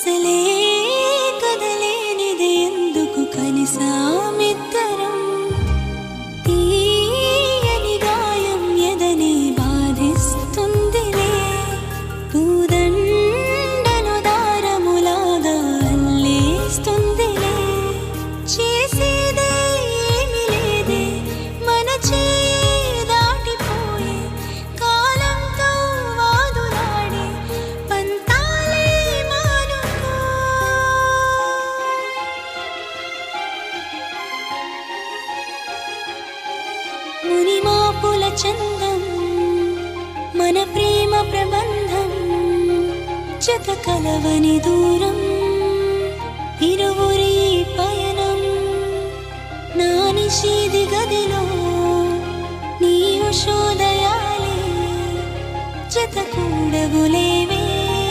అసలే కదలేనిది ఎందుకు కలిసామిద్దరం తీయని గాయం ఎదనే బాధిస్తుందిలే పూదండను దారములాగా అల్లేస్తుందిలే చేసేదే ఏమీ లేదే మన చేయి దాటిపోయే కాలంతో వాదులాడే పంతాలే మానుకో మునిమాపుల చందం మన ప్రేమ ప్రబంధం జత కలవని దూరం ఇరువురి పయనం నా నిషేధి గదిలో నీ ఉషోదయాలే జత కూడవులేవే